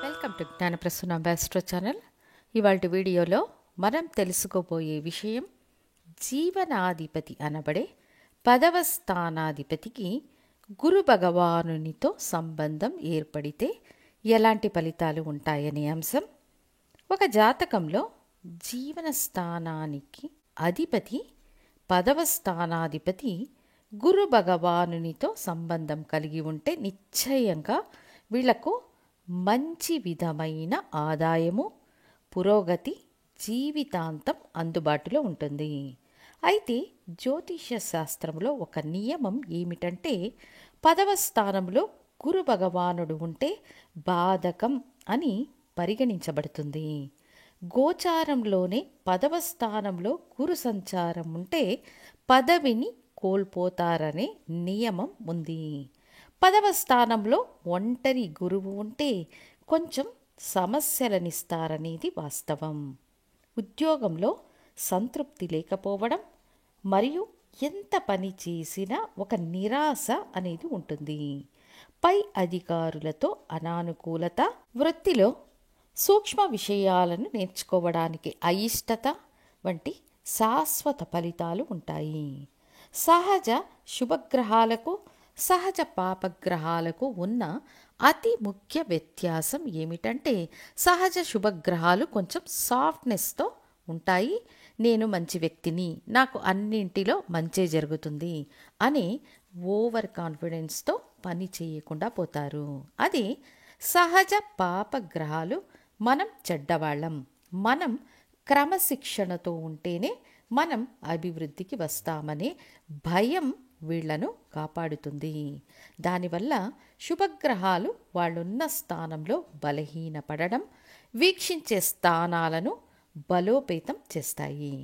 Welcome to Gnanaprasanna astro channel. ఇవాళ వీడియోలో మనం తెలుసుకోబోయే విషయం, జీవనాధిపతి అనబడే 10వ స్థానాధిపతికి గురు భగవానునితో సంబంధం ఏర్పడితే ఎలాంటి ఫలితాలు ఉంటాయనే అంశం. ఒక జాతకంలో జీవన స్థానానికి అధిపతి 10వ స్థానాధిపతి గురు భగవానునితో సంబంధం కలిగి ఉంటే నిశ్చయంగా వీళ్లకు మంచి విధమైన ఆదాయము, పురోగతి జీవితాంతం అందుబాటులో ఉంటుంది. అయితే జ్యోతిష్య శాస్త్రంలో ఒక నియమం ఏమిటంటే, 10వ స్థానంలో గురు భగవానుడు ఉంటే బాధకం అని పరిగణించబడుతుంది. గోచారంలోనే 10వ స్థానంలో గురు సంచారం ఉంటే పదవిని కోల్పోతారనే నియమం ఉంది. 10వ స్థానంలో ఒంటరి గురువు ఉంటే కొంచెం సమస్యలనిస్తారనేది వాస్తవం. ఉద్యోగంలో సంతృప్తి లేకపోవడం మరియు ఎంత పని చేసినా ఒక నిరాశ అనేది ఉంటుంది. పై అధికారులతో అనానుకూలత, వృత్తిలో సూక్ష్మ విషయాలను నేర్చుకోవడానికి అయిష్టత వంటి శాశ్వత ఫలితాలు ఉంటాయి. సహజ శుభగ్రహాలకు, సహజ పాపగ్రహాలకు ఉన్న అతి ముఖ్య వ్యత్యాసం ఏమిటంటే, సహజ శుభగ్రహాలు కొంచెం సాఫ్ట్నెస్తో ఉంటాయి. నేను మంచి వ్యక్తిని, నాకు అన్నింటిలో మంచే జరుగుతుంది అనే ఓవర్ కాన్ఫిడెన్స్తో పని చేయకుండా పోతారు. అదే సహజ పాపగ్రహాలు మనం చెడ్డవాళ్ళం, మనం క్రమశిక్షణతో ఉంటేనే మనం అభివృద్ధికి వస్తామనే భయం వీళ్లను కాపాడుతుంది. దానివల్ల శుభగ్రహాలు వాళ్ళున్న స్థానంలో బలహీనపడడం, వీక్షించే స్థానాలను బలోపేతం చేస్తాయి.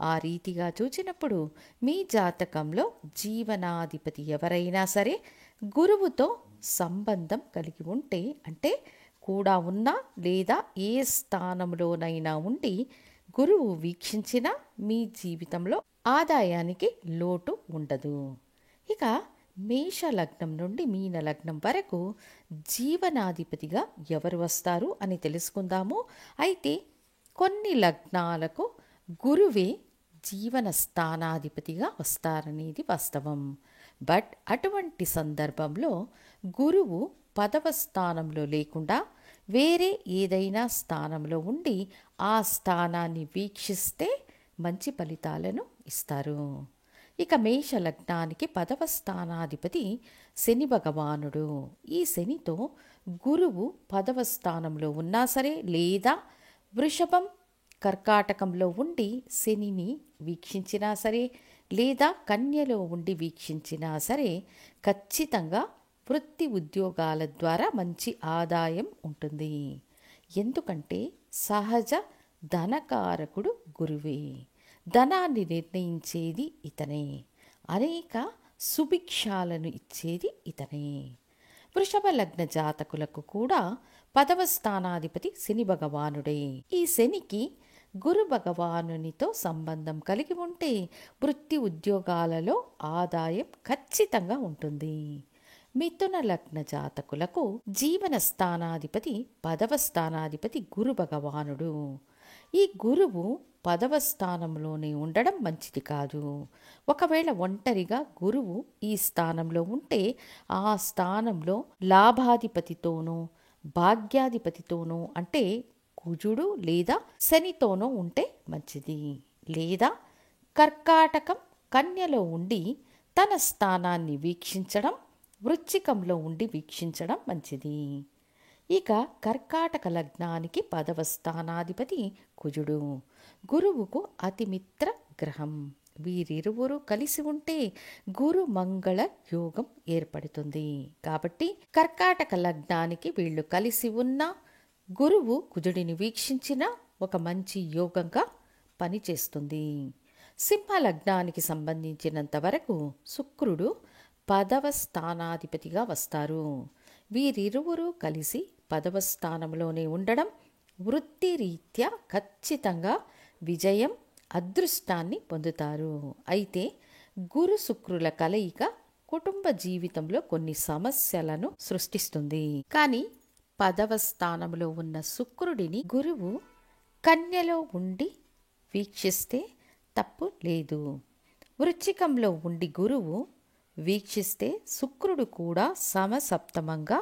ఆ రీతిగా చూచినప్పుడు మీ జాతకంలో జీవనాధిపతి ఎవరైనా సరే గురువుతో సంబంధం కలిగి ఉంటే, అంటే కూడా ఉన్నా లేదా ఏ స్థానంలోనైనా ఉండి గురువు వీక్షించినా మీ జీవితంలో ఆదాయానికి లోటు ఉండదు. ఇక మేష లగ్నం నుండి మీన లగ్నం వరకు జీవనాధిపతిగా ఎవరు వస్తారు అని తెలుసుకుందాము. అయితే కొన్ని లగ్నాలకు గురువే జీవన స్థానాధిపతిగా వస్తారనేది వాస్తవం. బట్ అటువంటి సందర్భంలో గురువు 10వ స్థానంలో లేకుండా వేరే ఏదైనా స్థానంలో ఉండి ఆ స్థానాన్ని వీక్షిస్తే మంచి ఫలితాలను ఇస్తారు. ఇక మేష లగ్నానికి 10వ స్థానాధిపతి శని భగవానుడు. ఈ శనితో గురువు 10వ స్థానంలో ఉన్నా సరే లేదా వృషభం, కర్కాటకంలో ఉండి శనిని వీక్షించినా సరే లేదా కన్యలో ఉండి వీక్షించినా సరే ఖచ్చితంగా వృత్తి ఉద్యోగాల ద్వారా మంచి ఆదాయం ఉంటుంది. ఎందుకంటే సహజ ధనకారకుడు గురువే, ధనాన్ని నిర్ణయించేది ఇతనే, అనేక సుభిక్షాలను ఇచ్చేది ఇతనే. వృషభ లగ్న జాతకులకు కూడా 10వ స్థానాధిపతి శని భగవానుడే. ఈ శనికి గురు భగవానునితో సంబంధం కలిగి ఉంటే వృత్తి ఉద్యోగాలలో ఆదాయం ఖచ్చితంగా ఉంటుంది. మిథున లగ్న జాతకులకు జీవన స్థానాధిపతి 10వ స్థానాధిపతి గురు భగవానుడు. ఈ గురువు 10వ స్థానంలోనే ఉండడం మంచిది కాదు. ఒకవేళ ఒంటరిగా గురువు ఈ స్థానంలో ఉంటే ఆ స్థానంలో లాభాధిపతితోనూ భాగ్యాధిపతితోనూ అంటే కుజుడు లేదా శనితోనూ ఉంటే మంచిది. లేదా కర్కాటకం, కన్యలో ఉండి తన స్థానాన్ని వీక్షించడం, వృశ్చికంలో ఉండి వీక్షించడం మంచిది. ఇక కర్కాటక లగ్నానికి 10వ స్థానాధిపతి కుజుడు, గురువుకు అతిమిత్ర గ్రహం. వీరిరువురు కలిసి ఉంటే గురు మంగళ యోగం ఏర్పడుతుంది. కాబట్టి కర్కాటక లగ్నానికి వీళ్ళు కలిసి ఉన్న గురువు కుజుడిని వీక్షించిన ఒక మంచి యోగంగా పనిచేస్తుంది. సింహ లగ్నానికి సంబంధించినంత వరకు శుక్రుడు 10వ స్థానాధిపతిగా వస్తారు. వీరిరువురు కలిసి 10వ స్థానంలోనే ఉండడం వృత్తిరీత్యా ఖచ్చితంగా విజయం, అదృష్టాన్ని పొందుతారు. అయితే గురు శుక్రుల కలయిక కుటుంబ జీవితంలో కొన్ని సమస్యలను సృష్టిస్తుంది. కానీ 10వ స్థానంలో ఉన్న శుక్రుడిని గురువు కన్యలో ఉండి వీక్షిస్తే తప్పు లేదు. వృశ్చికంలో ఉండి గురువు వీక్షిస్తే శుక్రుడు కూడా సమసప్తమంగా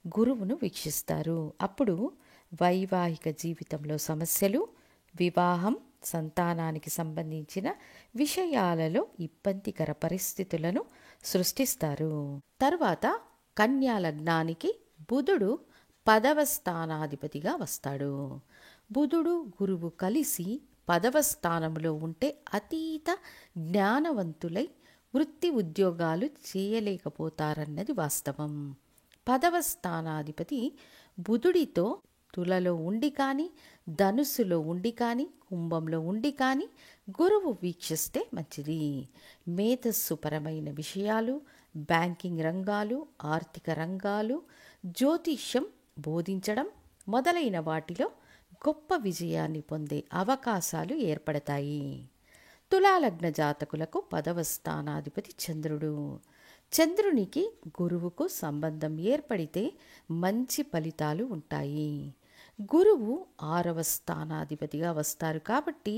గురువును వీక్షిస్తారు. అప్పుడు వైవాహిక జీవితంలో సమస్యలు, వివాహం, సంతానానికి సంబంధించిన విషయాలలో ఇబ్బందికర పరిస్థితులను సృష్టిస్తారు. తరువాత కన్యా లగ్నానికి బుధుడు 10వ స్థానాధిపతిగా వస్తాడు. బుధుడు గురువు కలిసి 10వ స్థానంలో ఉంటే అతీత జ్ఞానవంతులై వృత్తి ఉద్యోగాలు చేయలేకపోతారన్నది వాస్తవం. 10వ స్థానాధిపతి బుధుడితో తులలో ఉండి కానీ, ధనుస్సులో ఉండి కానీ, కుంభంలో ఉండి కానీ గురువు వీక్షిస్తే మంచిది. మేధస్సుపరమైన విషయాలు, బ్యాంకింగ్ రంగాలు, ఆర్థిక రంగాలు, జ్యోతిష్యం బోధించడం మొదలైన వాటిలో గొప్ప విజయాన్ని పొందే అవకాశాలు ఏర్పడతాయి. తులాలగ్న జాతకులకు 10వ స్థానాధిపతి చంద్రుడు. చంద్రునికి గురువుకు సంబంధం ఏర్పడితే మంచి ఫలితాలు ఉంటాయి. గురువు 6వ స్థానాధిపతిగా వస్తారు కాబట్టి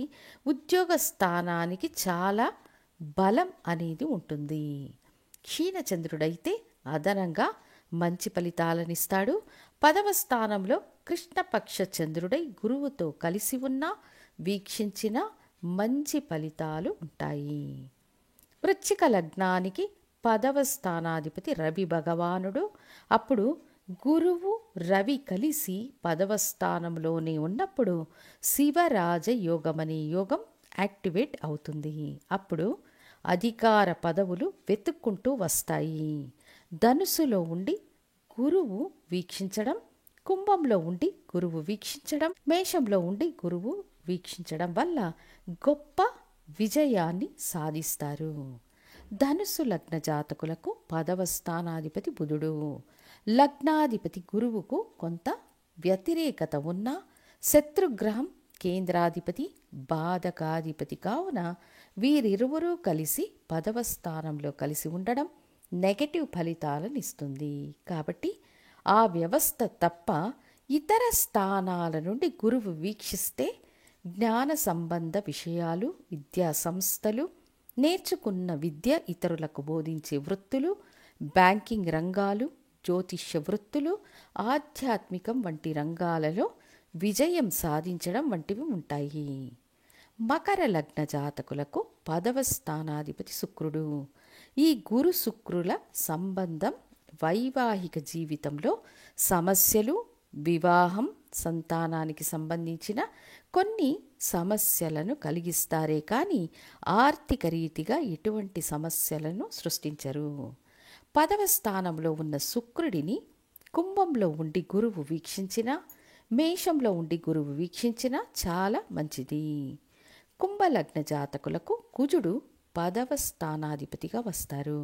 ఉద్యోగ స్థానానికి చాలా బలం అనేది ఉంటుంది. క్షీణచంద్రుడైతే అదనంగా మంచి ఫలితాలనిస్తాడు. 10వ స్థానంలో కృష్ణపక్ష చంద్రుడై గురువుతో కలిసి ఉన్నా, వీక్షించిన మంచి ఫలితాలు ఉంటాయి. వృశ్చిక లగ్నానికి 10వ స్థానాధిపతి రవి భగవానుడు. అప్పుడు గురువు రవి కలిసి 10వ స్థానంలోనే ఉన్నప్పుడు శివరాజ యోగమనే యోగం యాక్టివేట్ అవుతుంది. అప్పుడు అధికార పదవులు వెతుక్కుంటూ వస్తాయి. ధనుసులో ఉండి గురువు వీక్షించడం, కుంభంలో ఉండి గురువు వీక్షించడం, మేషంలో ఉండి గురువు వీక్షించడం వల్ల గొప్ప విజయాన్ని సాధిస్తారు. ధనుస్సు లగ్న జాతకులకు 10వ స్థానాధిపతి బుధుడు. లగ్నాధిపతి గురువుకు కొంత వ్యతిరేకత ఉన్న శత్రుగ్రహం కేంద్రాధిపతి, బాధకాధిపతి కావున వీరిరువురూ కలిసి 10వ స్థానంలో కలిసి ఉండడం నెగటివ్ ఫలితాలను ఇస్తుంది. కాబట్టి ఆ వ్యవస్థ తప్ప ఇతర స్థానాల నుండి గురువు వీక్షిస్తే జ్ఞాన సంబంధ విషయాలు, విద్యా సంస్థలు, నేర్చుకున్న విద్య ఇతరులకు బోధించే వృత్తులు, బ్యాంకింగ్ రంగాలు, జ్యోతిష్య వృత్తులు, ఆధ్యాత్మికం వంటి రంగాలలో విజయం సాధించడం వంటివి ఉంటాయి. మకర లగ్న జాతకులకు 10వ స్థానాధిపతి శుక్రుడు. ఈ గురు శుక్రుల సంబంధం వైవాహిక జీవితంలో సమస్యలు, వివాహం, సంతానానికి సంబంధించిన కొన్ని సమస్యలను కలిగిస్తారే కానీ ఆర్థిక రీతిగా ఎటువంటి సమస్యలను సృష్టించరు. 10వ స్థానంలో ఉన్న శుక్రుడిని కుంభంలో ఉండి గురువు వీక్షించిన, మేషంలో ఉండి గురువు వీక్షించిన చాలా మంచిది. కుంభలగ్న జాతకులకు కుజుడు 10వ స్థానాధిపతిగా వస్తారు.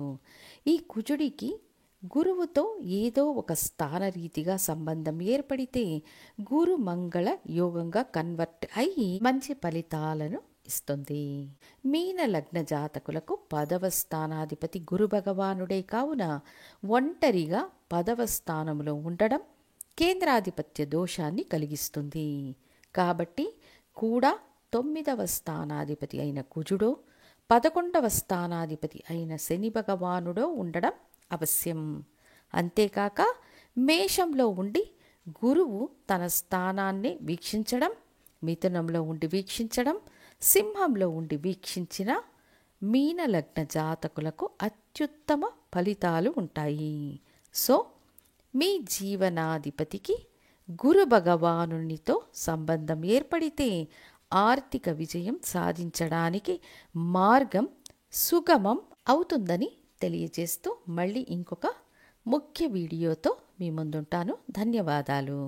ఈ కుజుడికి గురువుతో ఏదో ఒక స్థానరీతిగా సంబంధం ఏర్పడితే గురు మంగళ యోగంగా కన్వర్ట్ అయ్యి మంచి ఫలితాలను ఇస్తుంది. మీన లగ్న జాతకులకు 10వ స్థానాధిపతి గురు భగవానుడే కావున ఒంటరిగా 10వ స్థానంలో ఉండడం కేంద్రాధిపత్య దోషాన్ని కలిగిస్తుంది. కాబట్టి కూడా 9వ స్థానాధిపతి అయిన కుజుడో, 11వ స్థానాధిపతి అయిన శని భగవానుడో ఉండడం అవశ్యం. అంతేకాక మేషంలో ఉండి గురువు తన స్థానాన్ని వీక్షించడం, మిథునంలో ఉండి వీక్షించడం, సింహంలో ఉండి వీక్షించిన మీన లగ్న జాతకులకు అత్యుత్తమ ఫలితాలు ఉంటాయి. సో మీ జీవనాధిపతికి గురు భగవానునితో సంబంధం ఏర్పడితే ఆర్థిక విజయం సాధించడానికి మార్గం సుగమం అవుతుందని తెలియజేస్తూ మళ్ళీ ఇంకొక ముఖ్య వీడియోతో మీ ముందుంటాను. ధన్యవాదాలు.